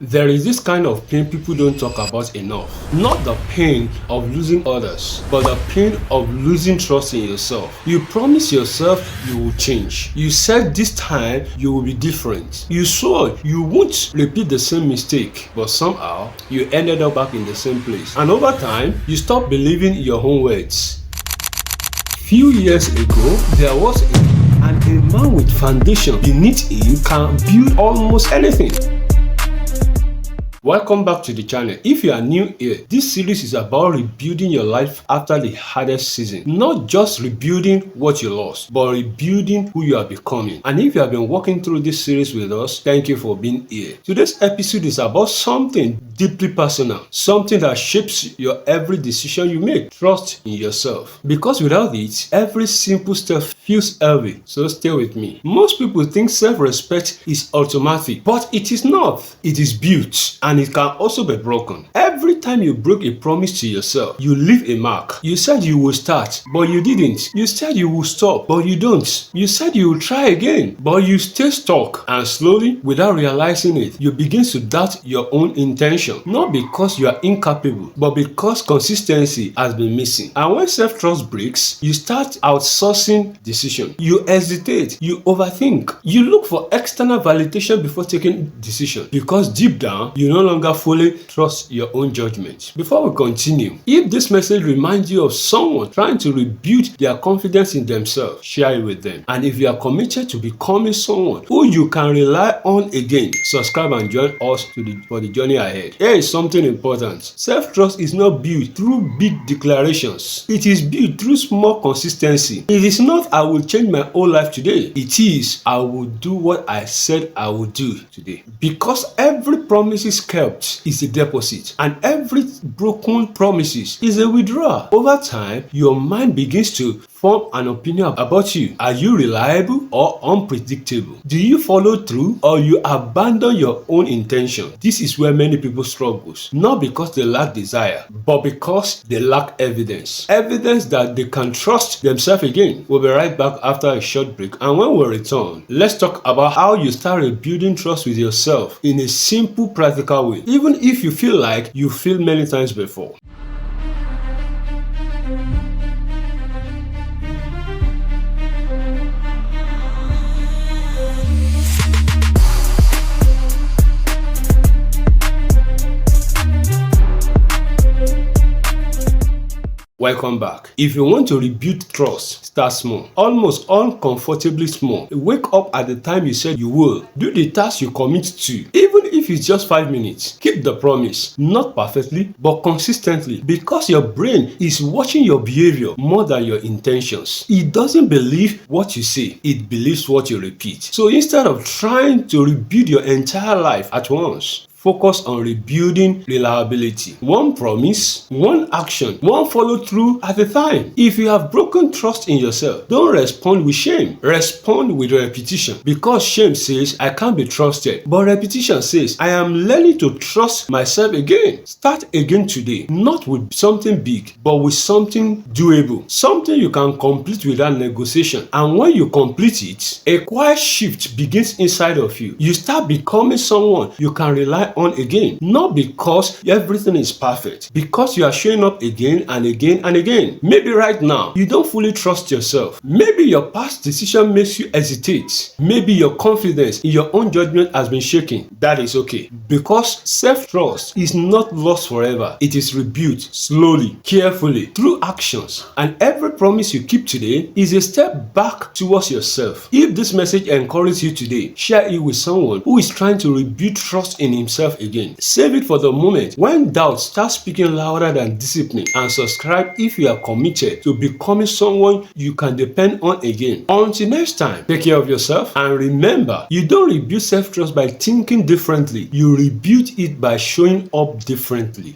There is this kind of pain people don't talk about enough. Not the pain of losing others, but the pain of losing trust in yourself. You promise yourself you will change. You said this time you will be different. You swore you won't repeat the same mistake, but somehow you ended up back in the same place. And over time, you stopped believing your own words. Few years ago, there was a man with foundation beneath him can build almost anything. Welcome back to the channel. If you are new here, this series is about rebuilding your life after the hardest season. Not just rebuilding what you lost, but rebuilding who you are becoming. And if you have been walking through this series with us, thank you for being here. Today's episode is about something deeply personal, something that shapes your every decision you make. Trust in yourself. Because without it, every simple step feels heavy. So stay with me. Most people think self-respect is automatic, but it is not. It is built. And it can also be broken. Every time you break a promise to yourself, you leave a mark. You said you will start, but you didn't. You said you will stop, but you don't. You said you will try again, but you stay stuck. And slowly, without realizing it, you begin to doubt your own intention. Not because you are incapable, but because consistency has been missing. And when self-trust breaks, you start outsourcing decision. You hesitate, you overthink. You look for external validation before taking decision. Because deep down, you no longer fully trust your own judgment. Before we continue, if this message reminds you of someone trying to rebuild their confidence in themselves, share it with them. And if you are committed to becoming someone who you can rely on again, subscribe and join us for the journey ahead. Here is something important. Self-trust is not built through big declarations. It is built through small consistency. It is not "I will change my whole life today." It is "I will do what I said I would do today." Because every promise is kept is a deposit, and every broken promises is a withdrawal. Over time, your mind begins to form an opinion about you. Are you reliable or unpredictable? Do you follow through or you abandon your own intention? This is where many people struggle, not because they lack desire, but because they lack evidence. Evidence that they can trust themselves again. We'll be right back after a short break, and when we return, let's talk about how you start rebuilding trust with yourself in a simple, practical way, even if you feel like you failed many times before. Welcome back. If you want to rebuild trust, start small, almost uncomfortably small. Wake up at the time you said you will. Do the task you commit to, even if it's just 5 minutes. Keep the promise, not perfectly, but consistently, because your brain is watching your behavior more than your intentions. It doesn't believe what you say, it believes what you repeat. So instead of trying to rebuild your entire life at once, focus on rebuilding reliability. One promise, one action, one follow through at a time. If you have broken trust in yourself, don't respond with shame. Respond with repetition. Because shame says, "I can't be trusted." But repetition says, "I am learning to trust myself again." Start again today. Not with something big, but with something doable. Something you can complete without negotiation. And when you complete it, a quiet shift begins inside of you. You start becoming someone you can rely on again, not because everything is perfect, because you are showing up again and again and again. Maybe right now you don't fully trust yourself. Maybe your past decision makes you hesitate. Maybe your confidence in your own judgment has been shaken. That is okay, because self-trust is not lost forever. It is rebuilt slowly, carefully, through actions. And every promise you keep today is a step back towards yourself. If this message encourages you today, share it with someone who is trying to rebuild trust in himself again. Save it for the moment when doubt starts speaking louder than discipline, and subscribe if you are committed to becoming someone you can depend on again. Until next time, take care of yourself, and remember, you don't rebuild self-trust by thinking differently. You rebuild it by showing up differently.